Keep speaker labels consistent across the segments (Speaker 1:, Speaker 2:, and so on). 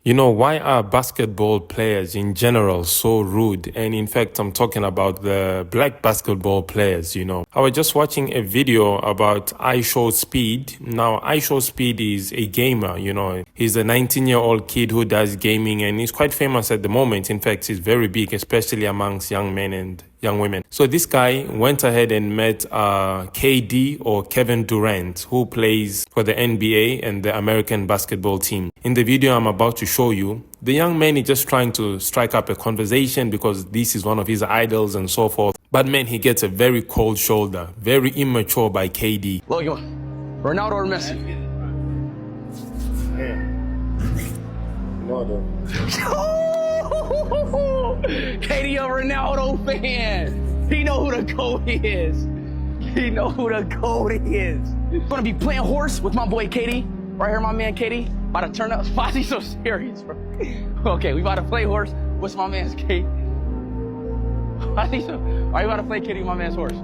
Speaker 1: You know, why are basketball players in general so rude? And in fact, I'm talking about the black basketball players, you know. I was just watching a video about IShowSpeed. Now, IShowSpeed is a gamer, you know. He's a 19-year-old kid who does gaming and he's quite famous at the moment. In fact, he's very big, especially amongst young men and young women. So this guy went ahead and met KD or Kevin Durant, who plays for the NBA and the American basketball team. In the video I'm about to show you, the young man is just trying to strike up a conversation because this is one of his idols and so forth. But man, he gets a very cold shoulder, very immature by KD.
Speaker 2: Look, you want Ronaldo or Messi?
Speaker 3: Ronaldo.
Speaker 2: KD a Ronaldo fan. He know who the GOAT is. He know who the GOAT is. Gonna be playing horse with my boy KD. Right here, my man KD. About to turn up. Why is he so serious, bro? Okay, we about to play horse. What's my man's KD? Why is he so? Why you about to play KD with my man's horse?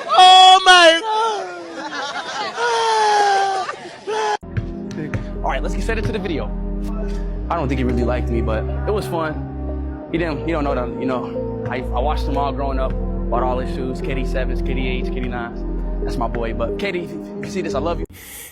Speaker 3: Oh my God!
Speaker 2: All right, let's get straight into the video. I don't think he really liked me, but it was fun. He don't know that, you know, I watched them all growing up, bought all his shoes, KD7s, KD8s, KD9s. That's my boy, but KD, if you see this, I love you.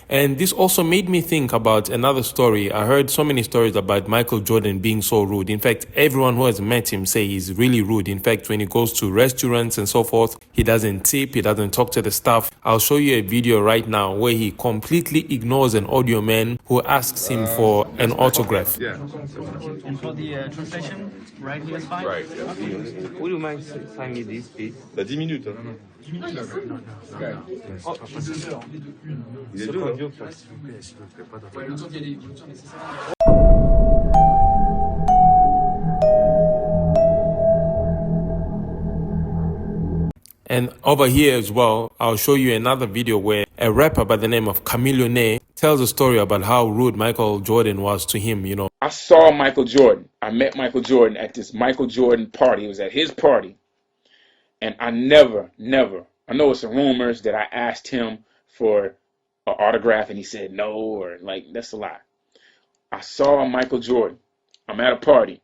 Speaker 1: And this also made me think about another story. I heard so many stories about Michael Jordan being so rude. In fact, everyone who has met him say he's really rude. In fact, when he goes to restaurants and so forth, he doesn't tip, he doesn't talk to the staff. I'll show you a video right now where he completely ignores an audio man who asks him for an autograph.
Speaker 4: Yeah.
Speaker 5: And for the translation, right here is fine?
Speaker 4: Right. Yeah.
Speaker 6: Would you mind signing me this, please?
Speaker 4: T'as 10 minutes. Hein.
Speaker 6: Oh,
Speaker 4: Il est dur.
Speaker 1: And over here as well, I'll show you another video where a rapper by the name of Chamillionaire tells a story about how rude Michael Jordan was to him, you know.
Speaker 7: I saw Michael Jordan. I met Michael Jordan at this Michael Jordan party. It was at his party. And I never, I know it's some rumors that I asked him for an autograph and he said no, or like, that's a lie. I saw Michael Jordan. I'm at a party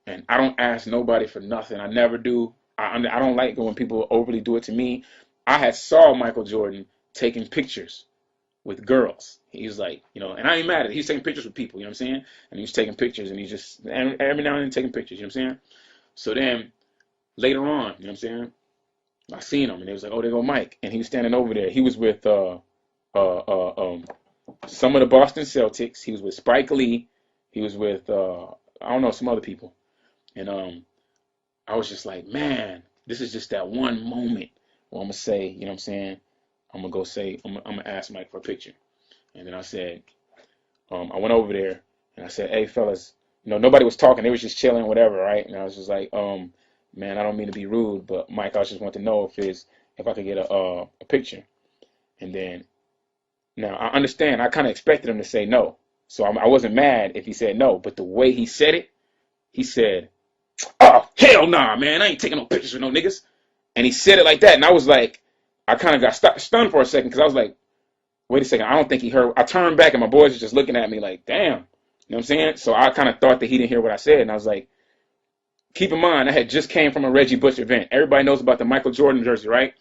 Speaker 7: and I don't ask nobody for nothing. I never do. I don't like it when people overly do it to me. I had saw Michael Jordan taking pictures with girls. He was like, you know, and I ain't mad at it. He's taking pictures with people, you know what I'm saying? And he's taking pictures and he's just, every now and then taking pictures, you know what I'm saying? So then later on, you know what I'm saying? I seen him and it was like, oh, there go Mike. And he was standing over there. He was with some of the Boston Celtics. He was with Spike Lee. He was with, I don't know, some other people. And I was just like, man, this is just that one moment where I'm going to say, you know what I'm saying? I'm going to go say, I'm going to ask Mike for a picture. And then I said, I went over there and I said, hey, fellas, you know, nobody was talking. They was just chilling, whatever, right? And I was just like, man, I don't mean to be rude, but Mike, I just want to know if I could get a picture. And then, now I understand, I kind of expected him to say no. So I wasn't mad if he said no, but the way he said it, he said, oh, hell nah, man, I ain't taking no pictures with no niggas. And he said it like that, and I was like, I kind of got stunned for a second, because I was like, wait a second, I don't think he heard. I turned back, and my boys were just looking at me like, damn. You know what I'm saying? So I kind of thought that he didn't hear what I said, and I was like, keep in mind, I had just came from a Reggie Bush event. Everybody knows about the Michael Jordan jersey, right?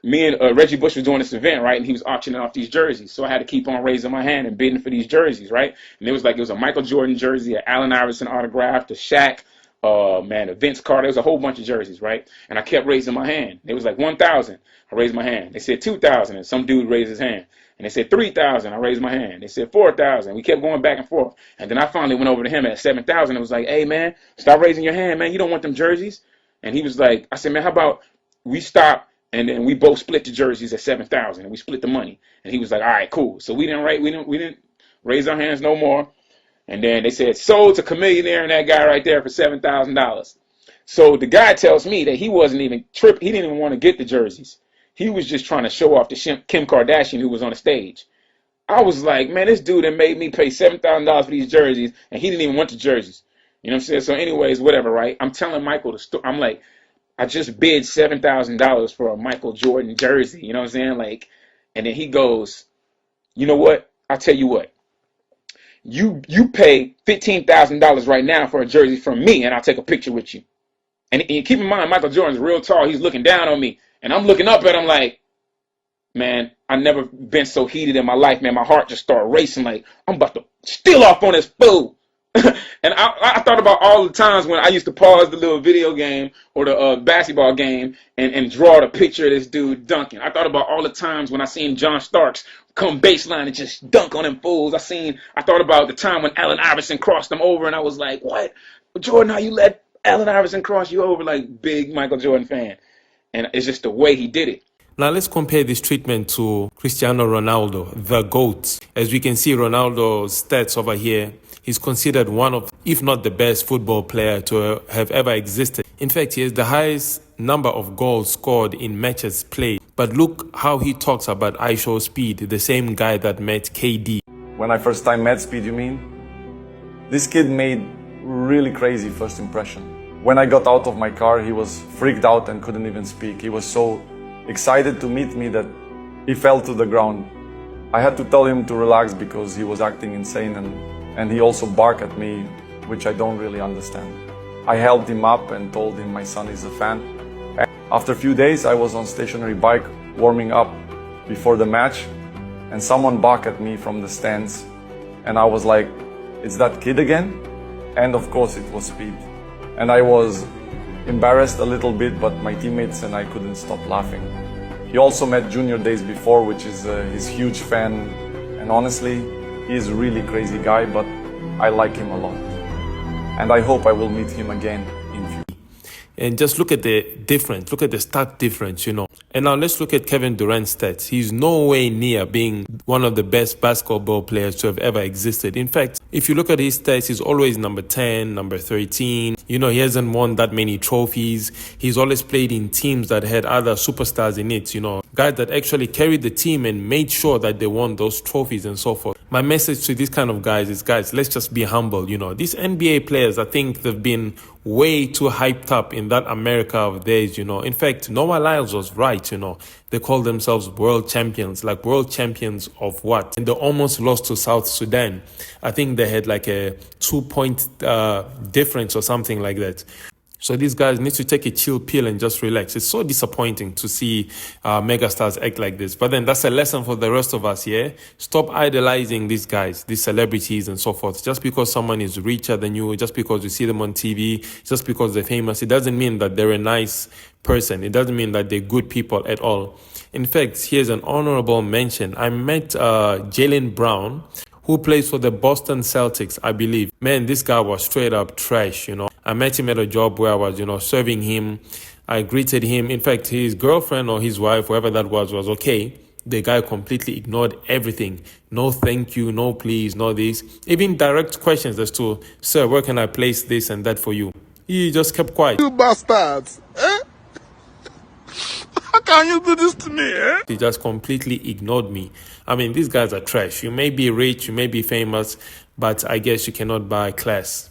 Speaker 7: Me and Reggie Bush was doing this event, right? And he was auctioning off these jerseys. So I had to keep on raising my hand and bidding for these jerseys, right? And it was like, it was a Michael Jordan jersey, an Allen Iverson autograph, the Shaq, a Vince Carter. There was a whole bunch of jerseys, right? And I kept raising my hand. It was like 1,000. I raised my hand. They said 2,000, and some dude raised his hand. And they said 3,000. I raised my hand. They said 4,000. We kept going back and forth. And then I finally went over to him at 7,000 and was like, hey, man, stop raising your hand, man. You don't want them jerseys. And he was like, I said, man, how about we stop and then we both split the jerseys at 7,000 and we split the money. And he was like, all right, cool. So we didn't raise our hands no more. And then they said, sold to Chamillionaire and that guy right there for $7,000. So the guy tells me that he wasn't even tripping. He didn't even want to get the jerseys. He was just trying to show off to Kim Kardashian, who was on the stage. I was like, man, this dude that made me pay $7,000 for these jerseys, and he didn't even want the jerseys. You know what I'm saying? So anyways, whatever, right? I'm telling Michael the story. I'm like, I just bid $7,000 for a Michael Jordan jersey. You know what I'm saying? Like, and then he goes, you know what? I'll tell you what. you pay $15,000 right now for a jersey from me, and I'll take a picture with you. And keep in mind, Michael Jordan's real tall. He's looking down on me, and I'm looking up at him like, man, I never been so heated in my life, man. My heart just started racing like, I'm about to steal off on this fool. And I thought about all the times when I used to pause the little video game or the basketball game and draw the picture of this dude dunking. I thought about all the times when I seen John Starks come baseline and just dunk on them fools. I thought about the time when Allen Iverson crossed them over, and I was like, what? Jordan, how you let Allen Iverson cross you over? Like, big Michael Jordan fan. And it's just the way he did it.
Speaker 1: Now let's compare this treatment to Cristiano Ronaldo, the GOAT. As we can see, Ronaldo's stats over here, he's considered one of, if not the best football player to have ever existed. In fact, he has the highest number of goals scored in matches played. But look how he talks about IShowSpeed, the same guy that met KD.
Speaker 3: When I first time met Speed, you mean? This kid made really crazy first impression. When I got out of my car, he was freaked out and couldn't even speak. He was so excited to meet me that he fell to the ground. I had to tell him to relax because he was acting insane, and he also barked at me, which I don't really understand. I helped him up and told him my son is a fan. And after a few days, I was on stationary bike warming up before the match, and someone barked at me from the stands, and I was like, "It's that kid again?" And of course it was Speed. And I was embarrassed a little bit, but my teammates and I couldn't stop laughing. He also met Junior days before, which is his huge fan, and honestly, he is a really crazy guy, but I like him a lot. And I hope I will meet him again in future.
Speaker 1: And just look at the difference, look at the stat difference, you know. And now let's look at Kevin Durant's stats. He's no way near being one of the best basketball players to have ever existed. In fact, if you look at his stats, he's always number 10, number 13. You know, he hasn't won that many trophies. He's always played in teams that had other superstars in it, you know, guys that actually carried the team and made sure that they won those trophies and so forth. My message to these kind of guys is, guys, let's just be humble, you know. These NBA players, I think they've been way too hyped up in that America of theirs, you know. In fact, Noah Lyles was right, you know. They call themselves world champions. Like, world champions of what? And they almost lost to South Sudan. I think they had like a 2-point difference or something like that. So these guys need to take a chill pill and just relax. It's so disappointing to see megastars act like this. But then that's a lesson for the rest of us, yeah? Stop idolizing these guys, these celebrities and so forth. Just because someone is richer than you, just because you see them on TV, just because they're famous, it doesn't mean that they're a nice person. It doesn't mean that they're good people at all. In fact, here's an honorable mention. I met Jaylen Brown, who plays for the Boston Celtics, I believe. Man, this guy was straight up trash, you know. I met him at a job where I was, you know, serving him. I greeted him. In fact, his girlfriend or his wife, whoever that was okay. The guy completely ignored everything. No thank you, no please, no this. Even direct questions as to, sir, where can I place this and that for you? He just kept quiet.
Speaker 8: You bastards, eh? How can you do this to me, eh?
Speaker 1: He just completely ignored me. I mean, these guys are trash. You may be rich, you may be famous, but I guess you cannot buy class.